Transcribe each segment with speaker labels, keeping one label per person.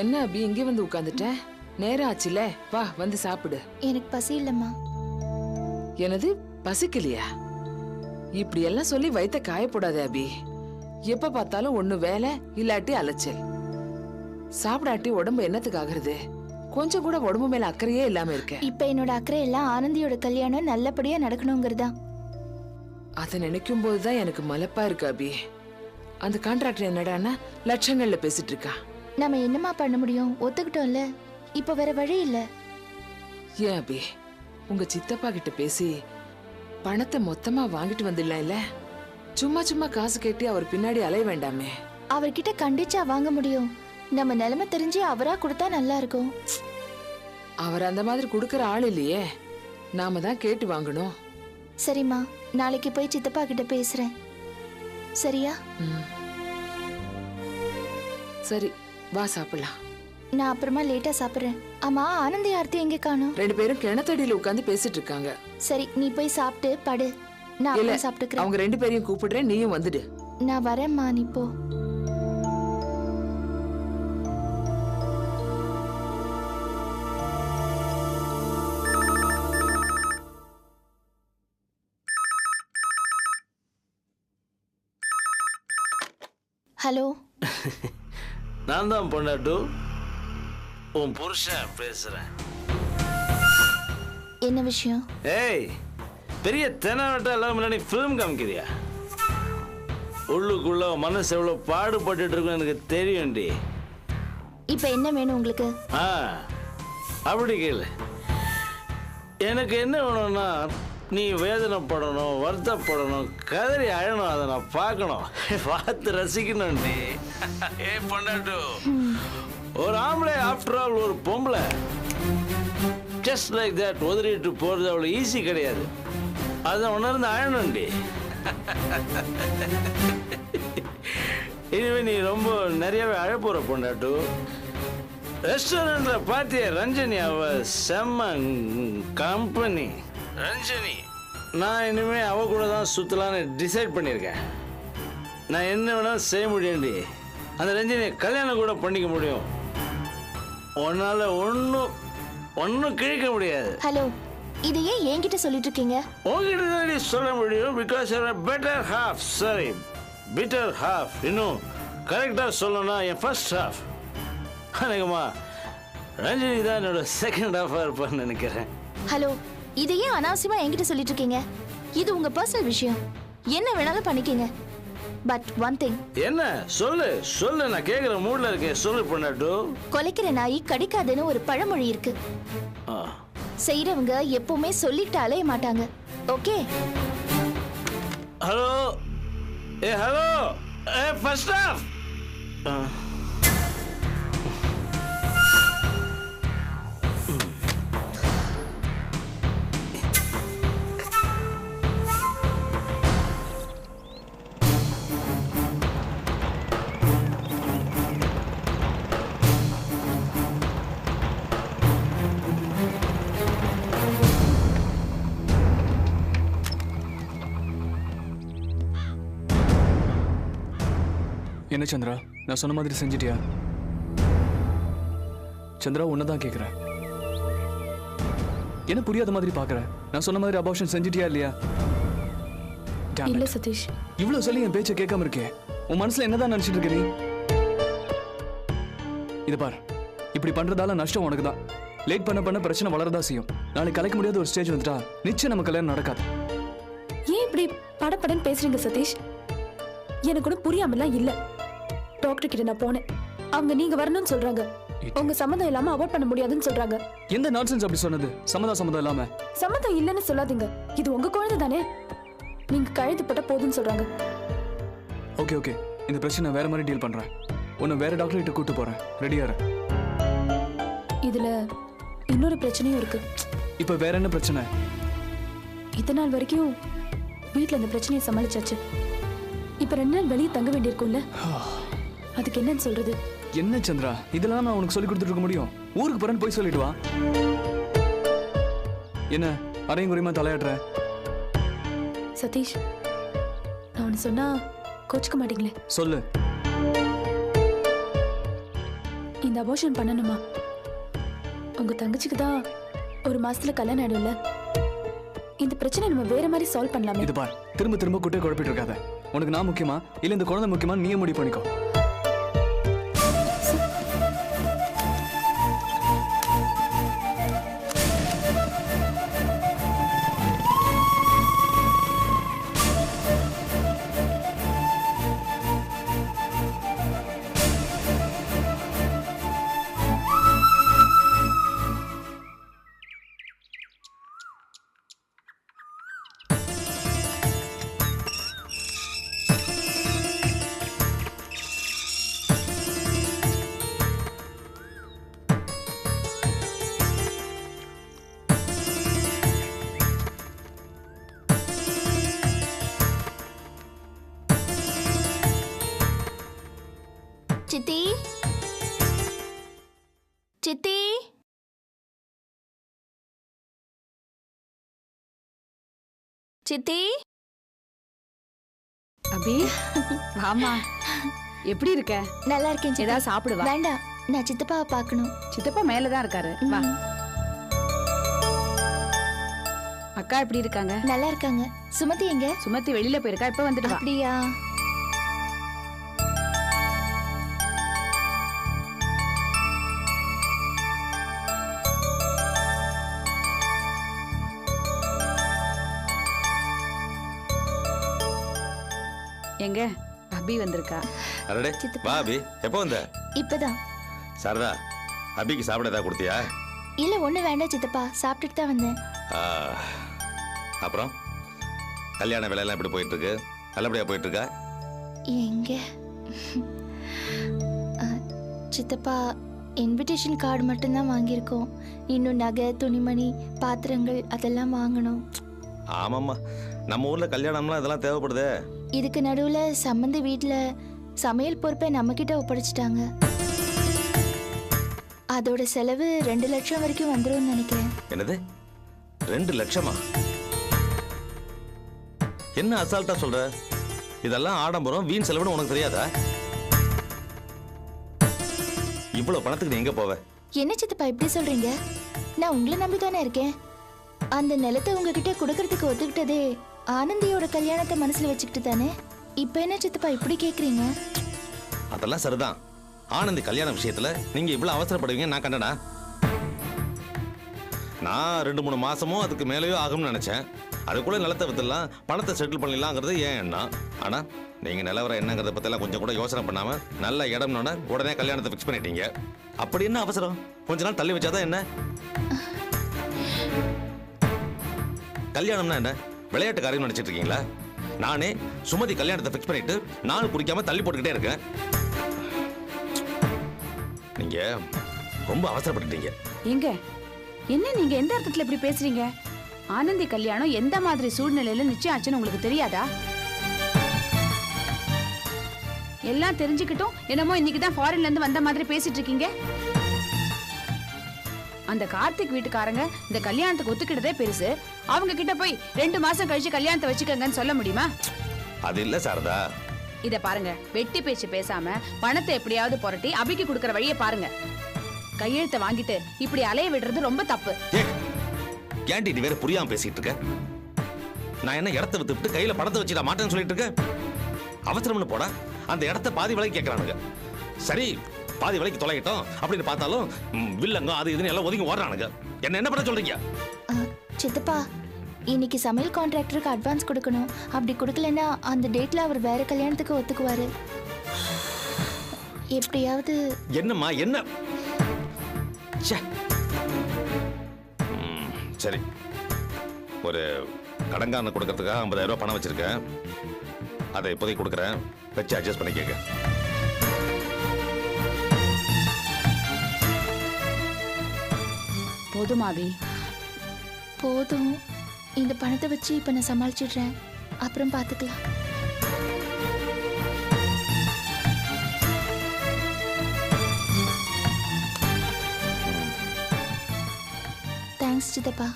Speaker 1: என்ன அபி இங்க வந்து உட்கார்ந்துட்ட? நேரம் ஆச்சுல, வா வந்து சாப்பிடு.
Speaker 2: எனக்கு பசி இல்லம்மா.
Speaker 1: எனது பசிக்கலையா? இப்படி எல்லாம் சொல்லி வயித்த காயப்படாத அபி. எப்ப பார்த்தாலும் ஒண்ணு வேலை இல்லாட்டி அலைச்சல். சாப்பிடாட்டி உடம்பு என்னத்துக்கு ஆகுறது? கொஞ்சம் கூட உடம்பு மேல அக்கறையே இல்லாம இருக்க.
Speaker 2: இப்ப என்னோட அக்கறை எல்லாம் ஆனந்தியோட கல்யாணம் நல்லபடியா நடக்கணுங்கிறதா.
Speaker 1: அதை நினைக்கும் போதுதான் எனக்கு மலைப்பா இருக்கு அபி. அந்த கான்ட்ராக்டர் என்னடான்னா லட்சங்கள்ல பேசிட்டு இருக்கா.
Speaker 2: நம்ம என்னமா பண்ண முடியும்? ஒத்துக்கிட்டோம்ல, இப்ப வேற வழி இல்ல.
Speaker 1: ஏன் அபி, உங்க சித்தப்பா கிட்ட பேசி பணத்தை மொத்தமா வாங்கிட்டு வந்துடலாம் இல்ல? சும்மா சும்மா காசு கேட்டி அவர் பின்னாடி அலைய வேண்டாமே.
Speaker 2: அவர்கிட்ட கண்டிச்சா வாங்க முடியும்? நம்ம நிலைமை தெரிஞ்சு அவரா கொடுத்தா நல்லா இருக்கும்.
Speaker 1: அவர் அந்த மாதிரி கொடுக்கற ஆள் இல்லையே, நாம தான் கேட்டு வாங்கணும்.
Speaker 2: சரிம்மா, நாளைக்கு போய் சித்தப்பா கிட்ட பேசுறேன். சரியா?
Speaker 1: சரி, வா சாப்பிடலாம்.
Speaker 2: நான் அப்புறமா லேட்டா சாப்பிடுறேன். ஆமா, ஆனந்தி ஆர்த்தி எங்க காணோம்?
Speaker 1: 2 பேரும் கிணத்தடியில உட்கார்ந்து பேசிட்டு இருக்காங்க.
Speaker 2: சரி, நீ போய் சாப்பிட்டு படு. நான் அப்புறம் சாப்பிட்டுக்கிறேன்.
Speaker 1: அவங்க 2 பேரையும் கூப்பிடுறேன், நீயும் வந்துடு.
Speaker 2: நான் வரேம்மா, நீ போ. ஹலோ.
Speaker 3: நான் தான் பொண்டாட்டு, உன் புருஷன் பேசுறேன்.
Speaker 2: என்ன விஷயம்?
Speaker 3: ஏய், பெரிய தெனாவட்ட எல்லாம் முன்னாடி ஃபிலிம் காமிக்கிறியா? உள்ளுக்குள்ள மனசு எவ்வளவு பாடுபட்டு இருக்கும் எனக்கு தெரியும்டி.
Speaker 2: இப்ப என்ன வேணும் உங்களுக்கு?
Speaker 3: அப்படி கேளு. எனக்கு என்ன வேணும்னா, நீ வேதனைப்படணும், வருத்தப்படணும், கதறி அழணும், அதை நான் பார்க்கணும், பார்த்து ரசிக்கணும்டி. ஏ பொண்டாட்டு, ஒரு ஆம்பளை ஆஃப்டர் ஆல் ஒரு பொம்பளை ஜஸ்ட் லைக் தட் உதறிட்டு போறது அவ்வளோ ஈஸி கிடையாது. அதை உணர்ந்து அழணும்டி. இனிமே நீ ரொம்ப நிறையவே அழ போற பொண்டாட்டு. ரெஸ்டாரண்ட்ல பாத்திய ரஞ்சனி, அவ செம்ம கம்பெனி. ரஞ்சனி, நான் இனிமே அவ கூட தான் சுத்தலான்னு டிசைட் பண்ணியிருக்கேன். நான் என்ன வேணாலும் செய்ய முடியும்டி. அந்த ரஞ்சனியை கல்யாணம் கூட பண்ணிக்க முடியும். உன்னால ஒன்னும் கிழிக்க முடியாது.
Speaker 2: ஹலோ, இது ஏன் என்கிட்ட சொல்லிட்டு இருக்கீங்க?
Speaker 3: உங்ககிட்ட தான் சொல்ல முடியும். Because better half. Sorry, better half. இன்னும் கரெக்டா சொல்லணும்னா என் ஃபர்ஸ்ட் ஹாஃப். அநேகமா ரஞ்சனி தான் என்னோட செகண்ட் ஹாஃபா இருப்பான்னு நினைக்கிறேன்.
Speaker 2: ஹலோ, இது ஏன் அனாவசியமா என்கிட்ட சொல்லிட்டு இருக்கீங்க? இது உங்க பர்சனல் விஷயம், என்ன வேணாலும் பண்ணிக்கங்க. But one thing.
Speaker 3: என்ன? சொல்லு, நான் கேட்குற மூட்ல இருக்கேன். சொல்லு பொண்டாட்டு.
Speaker 2: கொலைக்கிற நாய் கடிக்காதுன்னு ஒரு பழமொழி இருக்கு. செய்யறவங்க எப்பவுமே சொல்லிட்டு அலைய மாட்டாங்க. Okay?
Speaker 3: Hello, hello, first half.
Speaker 4: என்ன சந்திரா, நான் சொன்ன மாதிரி செஞ்சிட்டியா? சந்திரா, உன்னதான் கேட்கிறேன். என்ன புரியாத மாதிரி பாக்குற? நான் சொன்ன மாதிரி அபார்ஷன் செஞ்சிட்டியா இல்லையா?
Speaker 5: இல்ல சதீஷ்.
Speaker 4: இவ்வளவு சொல்லி என் பேச்சை கேட்காம இருக்கே. உன் மனசுல என்னதான் நினைச்சிட்டு இருக்க நீ? இது பார், இப்படி பண்றதால நஷ்டம் உனக்கு தான். லேட் பண்ண பிரச்சனை வளரதா செய்யும். நாளைக்கு கலைக்க முடியாத ஒரு ஸ்டேஜ் வந்துட்டா நிச்சயம் நம்ம கல்யாணம் நடக்காது.
Speaker 5: ஏன் இப்படி படப்படன்னு பேசுறீங்க சதீஷ்? எனக்கு கூட புரியாமலாம் இல்ல. டாக்டர் கிட்ட நான் போனேன். அவங்க நீங்க வரணும்னு சொல்றாங்க. உங்க சம்மதம் இல்லாம அவாய்ட் பண்ண முடியாதுன்னு சொல்றாங்க.
Speaker 4: எந்த நான்சென்ஸ் அப்படி சொன்னது? சம்மதம் இல்லாம?
Speaker 5: சம்மதம் இல்லன்னு சொல்லாதீங்க. இது உங்க குழந்தை தானே. நீங்க கழுத்து போட்ட போதுன்னு சொல்றாங்க.
Speaker 4: ஓகே, இந்த பிரச்சனை வேற மாதிரி டீல் பண்றேன். உன்னை வேற டாக்டர் கிட்ட கூட்டு போறேன். ரெடியா இரு.
Speaker 5: இதுல இன்னொரு பிரச்சனையும் இருக்கு.
Speaker 4: இப்ப வேற என்ன பிரச்சனை?
Speaker 5: இத்தனை நாள் வரைக்கும் வீட்டுல இந்த பிரச்சனையை சமாளிச்சாச்சு. இப்ப 2 நாள் வெளியே தங்க வேண்டியிருக்கும்ல, அதுக்கு என்னன்னு சொல்றது?
Speaker 4: என்ன சந்திரா, இதெல்லாம் நான் உனக்கு சொல்லி கொடுத்துட்டு இருக்க முடியும்? ஊருக்கு போறேன்னு போய் சொல்லிட்டு வா. என்ன அரையும் குறையுமா தலையாடுற?
Speaker 5: சதீஷ், நான் ஒன்னு சொன்னா கோச்சுக்க மாட்டீங்களே?
Speaker 4: சொல்லு.
Speaker 5: இந்த அபோஷன் பண்ணணுமா? உங்க தங்கச்சிக்கு தான் ஒரு மாசத்துல கல்யாணம் ஆயிடும்ல. இந்த பிரச்சனை நம்ம வேற மாதிரி சால்வ் பண்ணலாமே.
Speaker 4: இது பார், திரும்ப திரும்ப குட்டை குழப்பிட்டு இருக்காத. உனக்கு நான் முக்கியமா இல்ல இந்த குழந்தை முக்கியமா நீயே முடிவு பண்ணிக்கோ.
Speaker 2: சித்தி சித்தி சித்தி
Speaker 6: அபி ஆமா, எப்படி இருக்க?
Speaker 2: நல்லா இருக்கேன் சித்தி.
Speaker 6: ஏதாவது சாப்பிடுவா?
Speaker 2: வேண்டாம், நான் சித்தப்பாவை பார்க்கணும்.
Speaker 6: சித்தப்பா மேலதான் இருக்காரு, வா. அக்கா எப்படி இருக்காங்க?
Speaker 2: நல்லா இருக்காங்க. சுமதி எங்க?
Speaker 6: சுமதி வெளியில போயிருக்கா, இப்ப வந்துட்டு வா.
Speaker 2: அப்படியா?
Speaker 6: எங்க அபி வந்திருக்கா?
Speaker 7: அடடே,
Speaker 2: சித்தப்பா.
Speaker 7: வா அபி, எப்போ வந்த?
Speaker 2: இப்பதான்.
Speaker 7: சாரதா, அபிக்கு சாப்பிட ஏதாவது கொடுத்தியா?
Speaker 2: இல்ல ஒண்ணு வேண்டாம் சித்தப்பா, சாப்பிட்டுட்டு தான் வந்தேன்.
Speaker 7: ஆ, அப்புறம் கல்யாண வேலையெல்லாம் எப்படி போயிட்டு இருக்கு? நல்லபடியா போயிட்டு இருக்கா?
Speaker 2: எங்க சித்தப்பா, இன்விடேஷன் கார்டு மட்டும்தான் வாங்கியிருக்கோம். இன்னும் நகை, துணிமணி, பாத்திரங்கள் அதெல்லாம் வாங்கணும்.
Speaker 7: ஆமாம்மா, நம்ம ஊர்ல கல்யாணம்லாம் இதெல்லாம் தேவைப்படுதே.
Speaker 2: இதுக்கு நடுவுல சம்மந்தி வீட்ல சமையல் பொறுப்பை நம்ம கிட்ட ஒப்படைச்சிட்டாங்க. அதோட செலவு 2 லட்சம் வரைக்கும் வந்துரும்னு நினைக்கிறேன்.
Speaker 7: என்னது, 2 லட்சமா? என்ன அசால்ட்டா சொல்ற? இதெல்லாம் ஆடம்பரம், வீண் செலவுன்னு உனக்கு தெரியாதா? இவ்வளவு பணத்துக்கு நீ எங்க போவ?
Speaker 2: என்ன சித்தப்பா இப்படி சொல்றீங்க? நான் உங்களை நம்பி தானே இருக்கேன். அந்த நிலத்தை உங்ககிட்ட கொடுக்கறதுக்கு ஒத்துக்கிட்டதே ஆனந்தியோட கல்யாணத்தை மனசுல வச்சுக்கிட்டு தானே. இப்ப என்ன சித்தப்பா இப்படி கேக்குறீங்க?
Speaker 7: அதெல்லாம் சரிதான். ஆனந்தி கல்யாண விஷயத்துல நீங்க இவ்வளவு அவசரப்படுவீங்க நான் கண்டனா? நான் 2-3 மாசமோ அதுக்கு மேலேயோ ஆகும்னு நினைச்சேன். அதுக்குள்ள நிலத்தை வித்துலாம் பணத்தை செட்டில் பண்ணிடலாங்கிறது ஏன் எண்ணம். ஆனா நீங்க நிலவரம் என்னங்கிறத பத்திலாம் கொஞ்சம் கூட யோசனை பண்ணாம நல்ல இடம்னோட உடனே கல்யாணத்தை ஃபிக்ஸ் பண்ணிட்டீங்க. அப்படி என்ன அவசரம்? கொஞ்ச நாள் தள்ளி வச்சாதான் என்ன? கல்யாணம்னா என்ன விளையாட்டு காரியம் நினைச்சிட்டு இருக்கீங்களா? நானே சுமதி கல்யாணத்தை ஃபிக்ஸ் பண்ணிட்டு நாள் குறிக்காம தள்ளி போட்டுக்கிட்டே இருக்கேன். நீங்க ரொம்ப அவசரப்பட்டுட்டீங்க.
Speaker 6: எங்க என்ன நீங்க எந்த அர்த்தத்துல இப்படி பேசுறீங்க? ஆனந்தி கல்யாணம் எந்த மாதிரி சூழ்நிலையில நிச்சயம் ஆச்சுன்னு உங்களுக்கு தெரியாதா? எல்லாம் தெரிஞ்சுக்கிட்டும் என்னமோ இன்னைக்கு தான் ஃபாரின்ல இருந்து வந்த மாதிரி பேசிட்டு இருக்கீங்க. அந்த கார்த்திக் வீட்டுக்காரங்க இந்த கல்யாணத்துக்கு ஒத்துக்கிட்டதே பெருசு. அவங்க கிட்ட போய் 2 மாசம் கழிச்சு கல்யாணத்தை வச்சுக்கங்கன்னு சொல்ல முடியுமா?
Speaker 7: அது இல்ல சாரதா.
Speaker 6: இத பாருங்க, வெட்டி பேச்சு பேசாம பணத்தை எப்படியாவது புரட்டி அபிக்கு கொடுக்கற வழியை பாருங்க. கையெழுத்தை வாங்கிட்டு இப்படி அலைய விடுறது ரொம்ப தப்பு.
Speaker 7: ஏன்டி நீ வேற புரியாம பேசிட்டு இருக்க? நான் என்ன இடத்தை வித்துட்டு கையில பணத்தை வச்சுட மாட்டேன்னு சொல்லிட்டு இருக்க? அவசரம்னு போடா, அந்த இடத்த பாதி விலைக்கு கேட்கறானுங்க. சரி, பாதி விலைக்கு தொலைகிட்டோம் அப்படின்னு பார்த்தாலும் வில்லங்க அது இதுன்னு எல்லாம் ஒதுங்கி ஓடுறானுங்க. என்ன பண்ண சொல்றீங்க?
Speaker 2: சித்தப்பா, இன்னைக்கு சமையல் கான்ட்ராக்டருக்கு அட்வான்ஸ் கொடுக்கணும். அப்படி கொடுக்கலன்னா அந்த டேட்ல அவர் வேற கல்யாணத்துக்கு ஒத்துக்குவாரு. எப்படியாவது.
Speaker 7: என்னம்மா என்ன? சரி, ஒரு கடங்காரனை கொடுக்கறதுக்காக 50,000 ரூபாய் பணம் வச்சிருக்கேன். அதை இப்போதைக்கு கொடுக்குறேன், வச்சு அட்ஜஸ்ட் பண்ணி கேட்க.
Speaker 6: போதுமாவி?
Speaker 2: போதும். இந்த பணத்தை வச்சு இப்ப நான் சமாளிச்சிடுறேன், அப்புறம் பாத்துக்கலாம். தேங்க்ஸ் சித்தப்பா.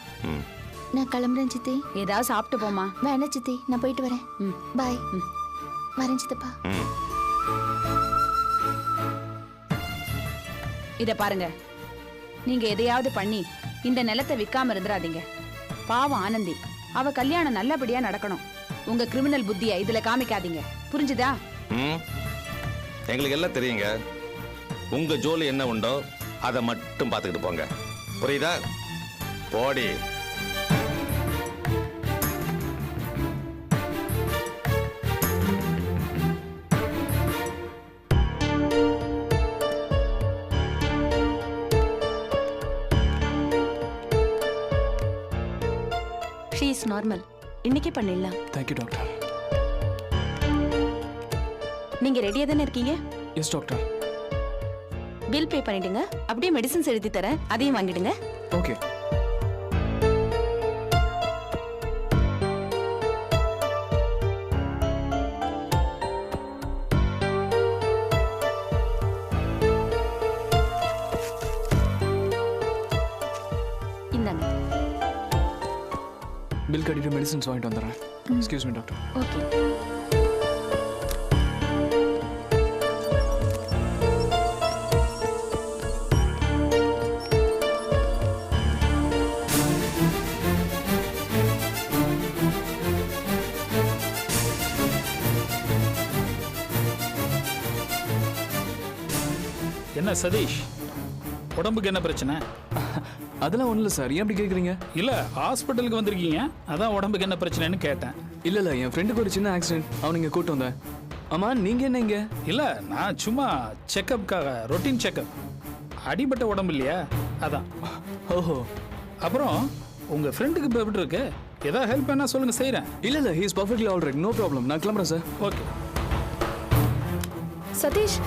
Speaker 2: நான் கிளம்புறேன் சித்தி.
Speaker 6: ஏதாவது சாப்பிட்டு போமா?
Speaker 2: வேணாம் சித்தி, நான் போயிட்டு வரேன். பாய். வரேன் சித்தப்பா.
Speaker 6: இத பாருங்க, நீங்க எதையாவது பண்ணி இந்த நிலத்தை விற்காம இருந்துடாதீங்க. பாவம் ஆனந்தி, அவ கல்யாணம் நல்லபடியா நடக்கணும். உங்க கிரிமினல் புத்தியை இதுல காமிக்காதீங்க, புரிஞ்சுதா?
Speaker 7: ம், எங்களுக்கு எல்லாம் தெரியுங்க. உங்க ஜோலி என்ன உண்டோ அதை மட்டும் பார்த்துக்கிட்டு போங்க, புரியுதா? போடி.
Speaker 8: She is normal. இன்னைக்கே பண்ணிடலாம்.
Speaker 4: Thank you doctor.
Speaker 8: நீங்க ரெடியா தானே இருக்கீங்க?
Speaker 4: Yes doctor.
Speaker 8: பில் பே பண்ணிடுங்க. அப்படியே மெடிசன்ஸ் எழுதி தரேன், அதையும் வாங்கிடுங்க.
Speaker 4: ஓகே.
Speaker 8: இந்தாங்க.
Speaker 4: பில் கட்டிட்டு மெடிசன்ஸ் வாங்கிட்டு வந்துடுறேன். Excuse me doctor.
Speaker 8: ஓகே.
Speaker 9: என்ன சதீஷ், உடம்புக்கு என்ன பிரச்சனை?
Speaker 4: அதெல்லாம் ஒன்றும் இல்லை சார். ஏன் அப்படி கேட்குறீங்க?
Speaker 9: இல்ல, ஹாஸ்பிட்டலுக்கு வந்திருக்கீங்க, அதான் உடம்புக்கு என்ன பிரச்சனைன்னு கேட்டேன்.
Speaker 4: இல்லை இல்லை, என் ஃப்ரெண்டுக்கு ஒரு சின்ன ஆக்சிடென்ட், அவன் இங்கே கூட்டு வந்தேன். ஆமா, நீங்கள் என்ன இங்கே?
Speaker 9: இல்ல, நான் சும்மா செக்கப்புக்காக, ரொட்டீன் செக்கப். அடிபட்ட உடம்பு இல்லையா, அதான்.
Speaker 4: ஓஹோ.
Speaker 9: அப்புறம் உங்க ஃப்ரெண்டுக்கு இப்போ எப்படி இருக்கு? ஏதாவது ஹெல்ப் பண்ணா சொல்லுங்க, செய்யறேன்.
Speaker 4: இல்லை இல்லை, he is perfectly all right, no problem. நான் கிளம்புறேன் சார்.
Speaker 9: ஓகே.
Speaker 5: சதீஷ்,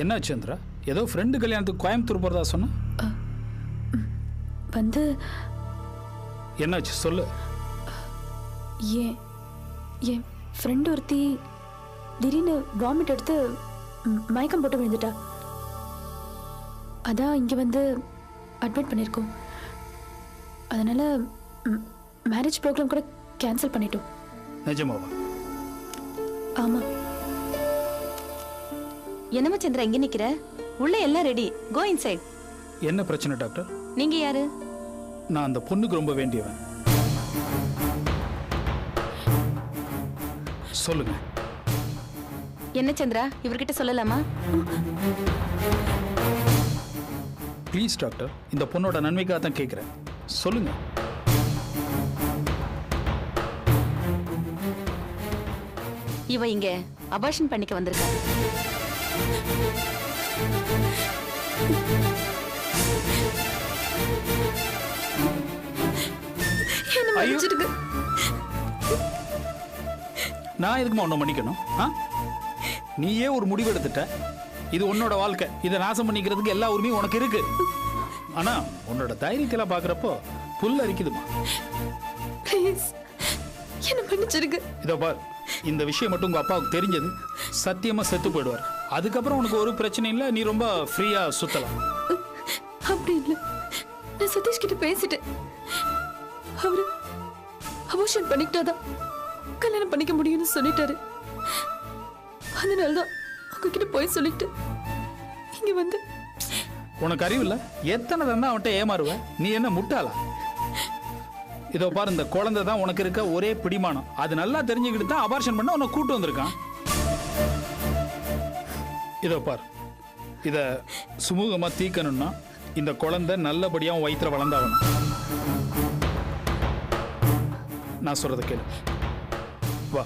Speaker 9: என்ன சந்திரா, ஏதோ ஃப்ரெண்டு கல்யாணத்துக்கு கோயம்புத்தூர் போறதா சொன்ன?
Speaker 5: வந்து
Speaker 9: என்னாச்சு சொல்லு.
Speaker 5: ஏன் என் ஃப்ரெண்டு ஒருத்தி திடீர்னு வாமிட் எடுத்து மயக்கம் போட்டு விழுந்துட்டா. அதான் இங்கே வந்து அட்மிட் பண்ணியிருக்கோம். அதனால மேரேஜ் ப்ரோக்ராம் கூட கேன்சல் பண்ணிட்டோம்.
Speaker 9: நிஜமாவா?
Speaker 5: ஆமாம்.
Speaker 8: என்னம்மா சந்திரா இங்க நிக்கிற? உள்ள எல்லாம் ரெடி, கோ இன்சைட்.
Speaker 9: என்ன பிரச்சனை டாக்டர்?
Speaker 8: நீங்க யாரு?
Speaker 9: நான் அந்த பொண்ணுக்கு ரொம்ப வேண்டியவன். சொல்லுங்க.
Speaker 8: என்ன சந்திரா, இவர்கிட்ட சொல்லலாமா?
Speaker 9: ப்ளீஸ் டாக்டர், இந்த பொண்ணோட நன்மைக்காக தான் கேட்குறேன், சொல்லுங்க.
Speaker 8: இவ இங்க அபார்ஷன் பண்ணிக்க வந்திருக்கா.
Speaker 5: என்ன மன்னிச்சிடுங்க.
Speaker 9: நான் எதுக்குமா ஒன்றும் பண்ணிக்கணும்? நீயே ஒரு முடிவு எடுத்துட்ட. இது உன்னோட வாழ்க்கை, இதை நாசம் பண்ணிக்கிறதுக்கு எல்லா உரிமையும் உனக்கு இருக்கு. ஆனா உன்னோட தைரியத்தெல்லாம் பாக்குறப்போ புல் அரிக்குதுமா.
Speaker 5: ப்ளீஸ் என்ன மன்னிச்சிடுங்க.
Speaker 9: இதோ பார், இந்த விஷயம் மட்டும் உங்க அப்பாவுக்கு தெரிஞ்சது சத்தியமா செத்து போயிடுவார். அதுக்கப்புறம் உனக்கு ஒரு பிரச்சனை இல்லை, நீ ரொம்ப ஃப்ரீயா சுத்தலாம்.
Speaker 5: அப்படி இல்லை, நான் சதீஷ் கிட்ட பேசிட்டேன். அவரு அபார்ஷன் பண்ணிக்கிட்டாதான் கல்யாணம் பண்ணிக்க முடியும்னு சொல்லிட்டாரு. அதனாலதான் உங்ககிட்ட போய் சொல்லிட்டு இங்க வந்து.
Speaker 9: உனக்கு அறிவு இல்லை? எத்தனை தான் அவன்கிட்ட ஏமாறுவ? நீ என்ன முட்டாளா? இதோ பாரு, இந்த குழந்தை தான் உனக்கு இருக்க ஒரே பிடிமானம். அது நல்லா தெரிஞ்சுக்கிட்டு தான் அபார்ஷன் பண்ண உன்னை கூட்டு வந்திருக்கான். இதோ பார், இத சுமூகமா தீக்கணும்னா இந்த குழந்தை நல்லபடியா வயிற்றுல வளர்ந்தாகணும். நான் சொல்றத கேளு, வா.